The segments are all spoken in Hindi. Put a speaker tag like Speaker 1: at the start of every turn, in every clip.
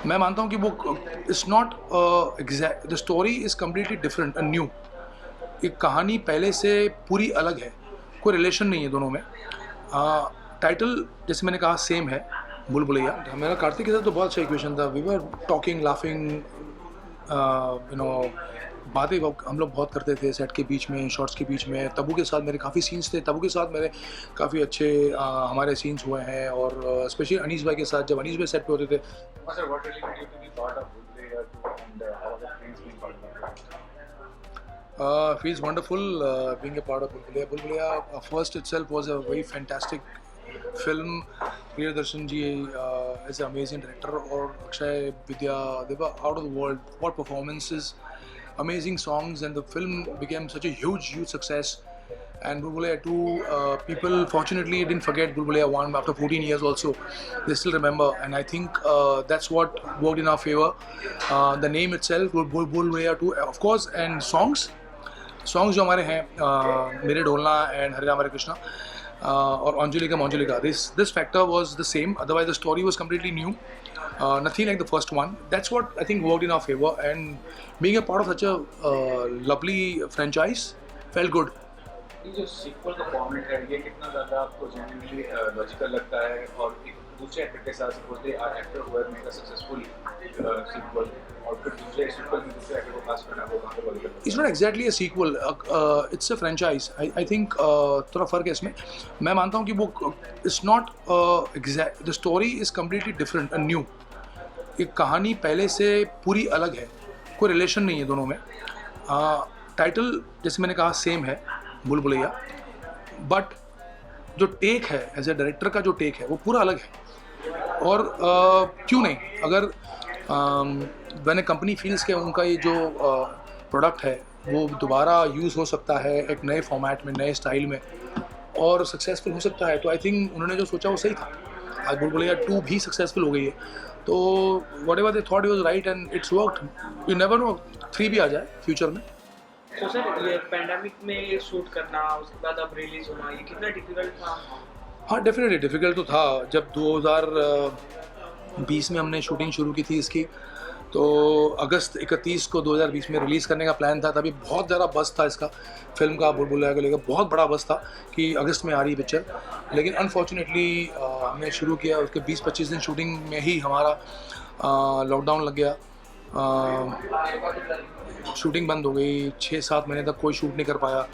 Speaker 1: मैं मानता हूँ कि वो it's not exact, the story is completely different and new. एक कहानी पहले से पूरी अलग है, कोई रिलेशन नहीं है दोनों में। टाइटल जैसे मैंने कहा सेम है, भूल भुलैया। मेरा कार्तिक के साथ तो बहुत अच्छा इक्वेशन था। वी वर टॉकिंग लाफिंग, बातें हम लोग बहुत करते थे सेट के बीच में, शॉर्ट्स के बीच में। तब्बू के साथ मेरे काफ़ी सीन्स थे, तब्बू के साथ मेरे काफ़ी अच्छे हमारे सीन्स हुए हैं। और स्पेशली अनीस भाई के साथ, जब अनीस भाई सेट पे होते थे।
Speaker 2: Sir, what really made you to be part of Bhulbulaiya 2 and how was the experience being part of it?
Speaker 1: Feels wonderful being a part of Bhulbulaiya. Bhulbulaiya first itself was a very fantastic film. Priyadarshan ji is an amazing director, और Akshay Vidya, they were out of the world. What performances, amazing songs, and the film became such a huge success. And Bhulbulaiya 2, people fortunately didn't forget Bhulbulaiya 1 after 14 years also. They still remember, and I think that's what worked in our favor. The name itself, Bhulbulaiya 2, of course, and songs जो हमारे हैं, मेरे ढोलना एंड हरे राम हरे कृष्णा, और Anjulika, this factor was the same. Otherwise the story was completely new, nothing like the first one. That's what I think worked in our favor, and being a part of such a lovely franchise felt good.
Speaker 2: ये जो सीक्वल का फॉर्मेट है ये कितना ज़्यादा आपको जेन्युइनली लॉजिकल लगता है, और एक दूसरे एक्टर के साथ सपोज एक्टर हुआ मेक अ सक्सेसफुल सीक्वल और फिर दूसरे सीक्वल में दूसरे एक्टर को कास्ट करना वो कहाँ पे लॉजिकल लगता है?
Speaker 1: It's not exactly a sequel, it's a franchise. I think थोड़ा फ़र्क है इसमें। मैं मानता हूँ कि वो it's not exact, the story is completely different and new. एक कहानी पहले से पूरी अलग है, कोई रिलेशन नहीं है दोनों में। टाइटल जैसे मैंने कहा सेम है, भूल भुलैया, बट जो टेक है एज ए डायरेक्टर का, जो टेक है वो पूरा अलग है। और क्यों नहीं, अगर मैंने कंपनी फील्स के उनका ये जो प्रोडक्ट है वो दोबारा यूज़ हो सकता है एक नए फॉर्मेट में, नए स्टाइल में, और सक्सेसफुल हो सकता है, तो आई थिंक उन्होंने जो सोचा वो सही था। आज भूल भुलैया 2 भी सक्सेसफुल हो गई है, तो what ever they thought was right and it's worked. You never know, 3 भी आ जाए फ्यूचर में।
Speaker 3: तो सर ये पैंडेमिक में शूट करना, उसके बाद अब रिलीज होना, ये कितना डिफिकल्ट था?
Speaker 1: हाँ, डेफिनेटली डिफ़िकल्ट तो था। जब 2020 में हमने शूटिंग शुरू की थी इसकी, तो अगस्त 31 को 2020 में रिलीज़ करने का प्लान था। तभी बहुत ज़्यादा बज़ था इसका, फिल्म का, भूल भुलैया को लेकर बहुत बड़ा बज़ था कि अगस्त में आ रही है पिक्चर। लेकिन अनफॉर्चुनेटली हमने शुरू किया, उसके 20-25 दिन शूटिंग में ही हमारा लॉकडाउन लग गया। शूटिंग बंद हो गई, 6-7 महीने तक कोई शूट नहीं कर पाया।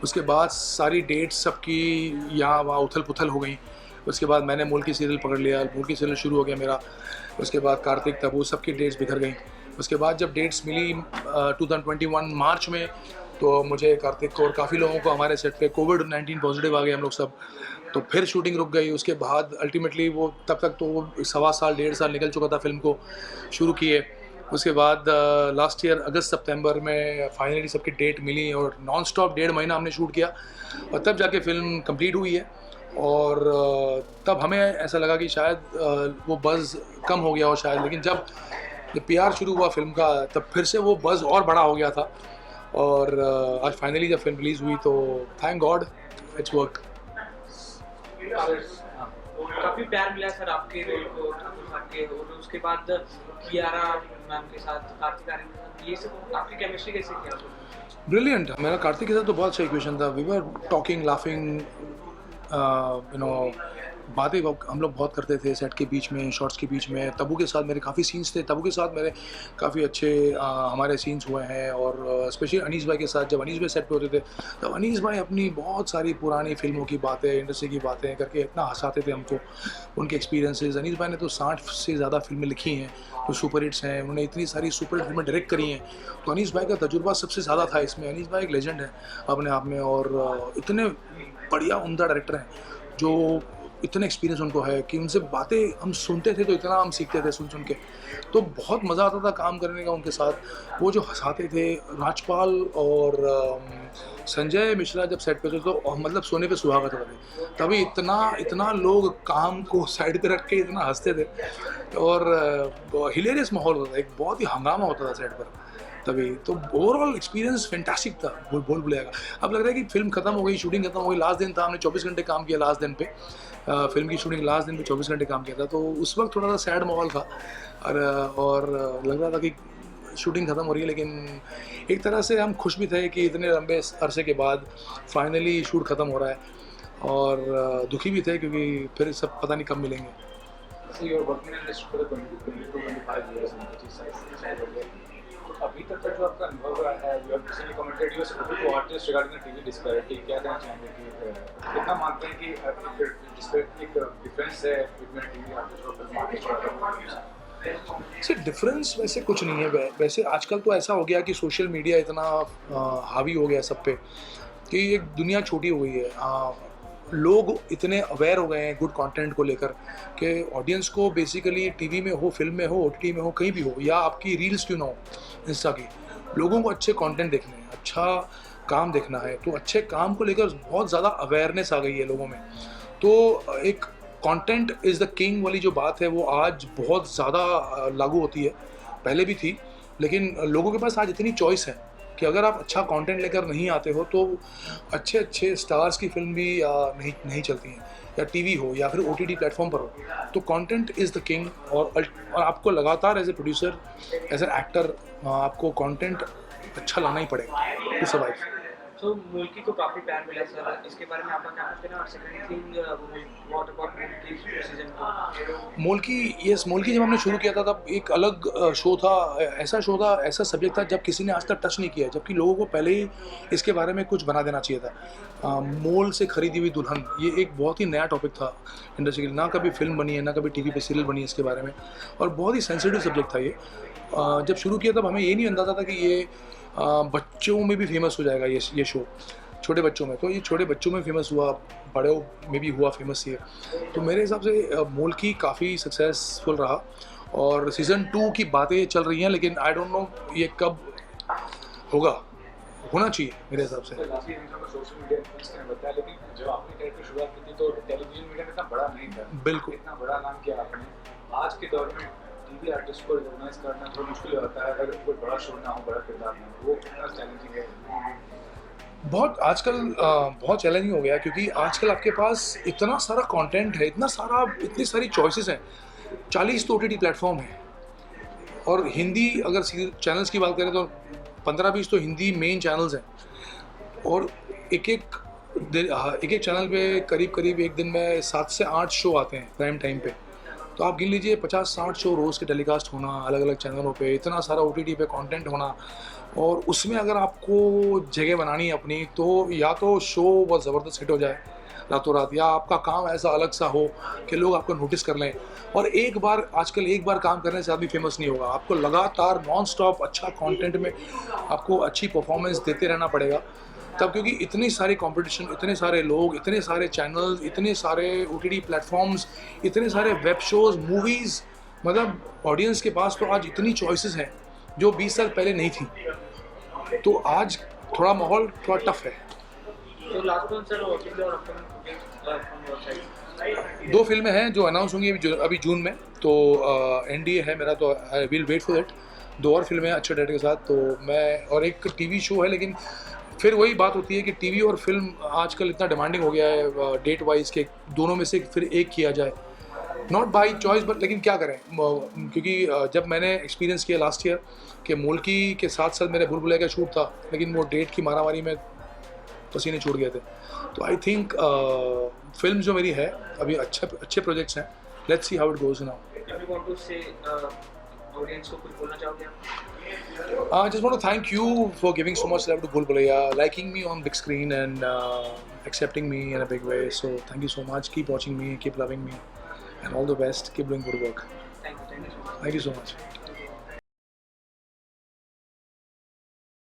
Speaker 1: उसके बाद सारी डेट्स सबकी यहाँ वहाँ उथल पुथल हो गई। उसके बाद मैंने मुल्की सीरियल पकड़ लिया, मुल्की सीरियल शुरू हो गया मेरा। उसके बाद कार्तिक, तब्बू, सबकी डेट्स बिखर गई। उसके बाद जब डेट्स मिली 2021 मार्च में, तो मुझे, कार्तिक को और काफ़ी लोगों को हमारे सेट पे कोविड-19 पॉजिटिव आ गए हम लोग सब। तो फिर शूटिंग रुक गई। उसके बाद अल्टीमेटली वो तब तक तो वो 1.25 साल 1.5 साल निकल चुका था फिल्म को शुरू किए। उसके बाद लास्ट ईयर अगस्त सितंबर में फाइनली सबकी डेट मिली, और नॉन स्टॉप 1.5 महीना हमने शूट किया, और तब जाके फिल्म कंप्लीट हुई है। और तब हमें ऐसा लगा कि शायद वो बज़ कम हो गया हो शायद, लेकिन जब पीआर शुरू हुआ फिल्म का, तब फिर से वो बज़ और बड़ा हो गया था। और आज फाइनली जब फिल्म रिलीज़ हुई, तो थैंक गॉड इट्स वर्क।
Speaker 3: काफी प्यार मिला सर आपके रोल को, ठाकुर साहब के, और उसके बाद कियारा मैम के साथ, कार्तिक आर्यन के साथ, ये सब आपकी केमिस्ट्री कैसे थी आपको?
Speaker 1: ब्रिलियंट। मेरा कार्तिक के साथ तो बहुत अच्छा इक्वेशन था। वी वर टॉकिंग लाफिंग, बातें हम लोग बहुत करते थे सेट के बीच में, शॉर्ट्स के बीच में। तब्बू के साथ मेरे काफ़ी सीन्स थे, तब्बू के साथ मेरे काफ़ी अच्छे हमारे सीन्स हुए हैं। और स्पेशली अनीस भाई के साथ, जब अनीस भाई सेट पे होते थे, तब अनीस भाई अपनी बहुत सारी पुरानी फिल्मों की बातें, इंडस्ट्री की बातें करके इतना हंसाते थे हमको, उनके एक्सपीरियंसेस। अनीस भाई ने तो 60 से ज़्यादा फिल्में लिखी हैं जो सुपर हिट्स हैं, उन्होंने इतनी सारी सुपर हिट फिल्में डायरेक्ट करी हैं। तो अनीस भाई का तजुर्बा सबसे ज़्यादा था इसमें। अनीस भाई एक लेजेंड है अपने आप में, और इतने बढ़िया उम्दा डायरेक्टर हैं जो इतने एक्सपीरियंस उनको है कि उनसे बातें हम सुनते थे तो इतना हम सीखते थे सुन के। तो बहुत मज़ा आता था काम करने का उनके साथ। वो जो हंसाते थे, राजपाल और संजय मिश्रा जब सेट पे थे, तो मतलब सोने पे सुहागा था तभी इतना लोग काम को साइड पे रख के इतना हंसते थे, और हिलेरियस माहौल होता था, एक बहुत ही हंगामा होता था सेट पर। तभी तो ओवरऑल एक्सपीरियंस फैंटास्टिक था बोल भुलैया का। अब लग रहा है कि फिल्म खत्म हो गई, शूटिंग खत्म हो गई, लास्ट दिन था, हमने 24 घंटे काम किया लास्ट दिन पे, फिल्म की शूटिंग लास्ट दिन पे 24 घंटे काम किया था, तो उस वक्त थोड़ा सा सैड माहौल था और लग रहा था कि शूटिंग ख़त्म हो रही है, लेकिन एक तरह से हम खुश भी थे कि इतने लंबे अरसे के बाद फाइनली शूट ख़त्म हो रहा है, और दुखी भी थे क्योंकि फिर सब पता नहीं कब मिलेंगे।
Speaker 2: So you're working in industry for the 22-25 years and 25 हो गए। तो अभी तक का जो आपका अनुभव रहा है, you have recently commented you spoke to artists regarding the TV disparity, क्या कहना चाहेंगे कि कितना मानते हैं कि एक डिफरेंस है between TV artist और film artist?
Speaker 1: से डिफरेंस वैसे कुछ नहीं है, वैसे आजकल तो ऐसा हो गया कि सोशल मीडिया इतना हावी हो गया सब पे कि एक दुनिया छोटी हो गई है। लोग इतने अवेयर हो गए हैं गुड कंटेंट को लेकर कि ऑडियंस को बेसिकली टीवी में हो, फिल्म में हो, ओटीटी में हो, कहीं भी हो, या आपकी रील्स क्यों ना हो इंस्टा की, लोगों को अच्छे कंटेंट देखने हैं, अच्छा काम देखना है, तो अच्छे काम को लेकर बहुत ज़्यादा अवेयरनेस आ गई है लोगों में। तो एक कंटेंट इज़ द किंग वाली जो बात है वो आज बहुत ज़्यादा लागू होती है, पहले भी थी, लेकिन लोगों के पास आज इतनी चॉइस है कि अगर आप अच्छा कंटेंट लेकर नहीं आते हो तो अच्छे अच्छे स्टार्स की फिल्म भी नहीं चलती हैं, या टीवी हो या फिर ओटीटी प्लेटफॉर्म पर हो। तो कंटेंट इज़ द किंग, और आपको लगातार as a producer, as a actor, आपको कंटेंट अच्छा लाना ही पड़ेगा टू सर्वाइव।
Speaker 3: तो मुल्की को काफ़ी प्यार मिला सर, इसके बारे में आपका क्या कहते हैं? और सेकंड थिंग व्हाट अबाउट मुल्की सीजन 2?
Speaker 1: मुल्की जब हमने शुरू किया था तब एक अलग शो था, ऐसा सब्जेक्ट था जब किसी ने आज तक टच नहीं किया, जबकि लोगों को पहले ही इसके बारे में कुछ बना देना चाहिए था। मोल से खरीदी हुई दुल्हन, ये एक बहुत ही नया टॉपिक था इंडस्ट्री के लिए, ना कभी फिल्म बनी है, ना कभी टीवी पे सीरियल बनी है इसके बारे में, और बहुत ही सेंसिटिव सब्जेक्ट था ये। जब शुरू किया तब हमें ये नहीं अंदाज़ा था कि ये बच्चों में भी फेमस हो जाएगा ये शो, छोटे बच्चों में। तो ये छोटे बच्चों में फेमस हुआ, बड़ों में भी हुआ फेमस ये। तो मेरे हिसाब से मुल्की काफ़ी सक्सेसफुल रहा, और सीज़न 2 की बातें चल रही हैं, लेकिन आई डोंट नो ये कब होगा, होना चाहिए मेरे हिसाब से।
Speaker 2: सोशल मीडिया इन्फ्लुएंस ने बताया, लेकिन जब आपने कैरियर की शुरुआत की थी तो टेलीविजन मीडिया में इतना बड़ा नहीं था,
Speaker 1: बिल्कुल
Speaker 2: इतना बड़ा नाम किया आपने। आज के दौर में टीवी आर्टिस्ट को रिकॉग्नाइज करना थोड़ा मुश्किल होता है अगर कोई बड़ा शो ना हो, बड़ा किरदार ना हो, वो कितना चैलेंजिंग है?
Speaker 1: बहुत आजकल बहुत चैलेंजिंग हो गया, क्योंकि आजकल आपके पास इतना सारा कंटेंट है, इतनी सारी चॉइसेस हैं, 40 तो ओटीटी प्लेटफॉर्म है, और हिंदी अगर चैनल्स की बात करें तो 15-20 तो हिंदी मेन चैनल्स हैं, और एक चैनल पे करीब एक दिन में 7 से 8 शो आते हैं प्राइम टाइम पे। तो आप गिन लीजिए 50-60 शो रोज़ के टेलीकास्ट होना अलग अलग चैनलों पे, इतना सारा ओटीटी पे कंटेंट होना, और उसमें अगर आपको जगह बनानी है अपनी, तो या तो शो बहुत ज़बरदस्त हिट हो जाए रातों रात, या आपका काम ऐसा अलग सा हो कि लोग आपको नोटिस कर लें। और आजकल एक बार काम करने से आदमी फेमस नहीं होगा, आपको लगातार नॉन स्टॉप अच्छा कंटेंट में आपको अच्छी परफॉर्मेंस देते रहना पड़ेगा तब, क्योंकि इतनी सारी कंपटीशन, इतने सारे लोग, इतने सारे चैनल्स, इतने सारे ओटीटी प्लेटफॉर्म्स, इतने सारे वेब शोज़, मूवीज़, मतलब ऑडियंस के पास तो आज इतनी चॉइसेस हैं जो 20 साल पहले नहीं थी। तो आज थोड़ा माहौल थोड़ा टफ है।
Speaker 3: तो लास्ट वन सर, ओटीटी और अपकमिंग
Speaker 1: 2 फिल्में हैं जो अनाउंस होंगी अभी जून में, तो एनडीए है मेरा, तो I will wait for that. 2 और फिल्में हैं अच्छे डायरेक्टर के साथ, तो मैं, और एक टीवी शो है, लेकिन फिर वही बात होती है कि टीवी और फिल्म आजकल इतना डिमांडिंग हो गया है डेट वाइज के दोनों में से फिर एक किया जाए, नॉट बाई चॉइस बट, लेकिन क्या करें, क्योंकि जब मैंने एक्सपीरियंस किया लास्ट ईयर कि मुल्की के साथ मेरे भूल भुलैया का शूट था, लेकिन वो डेट की मारामारी में पसीने छूट गए थे। तो आई थिंक फिल्म जो मेरी है अभी अच्छे प्रोजेक्ट्स हैं, let's see how it goes now.
Speaker 3: Audience को कुछ बोलना चाहोगे आप?
Speaker 1: I just want to thank you for giving so much love to Bhul Bhulaiya, liking me on big screen and accepting me in a big way. So thank you so much. Keep watching me, keep loving me, and all the best. Keep doing good work.
Speaker 3: Thank you so much.
Speaker 1: Thank you so much.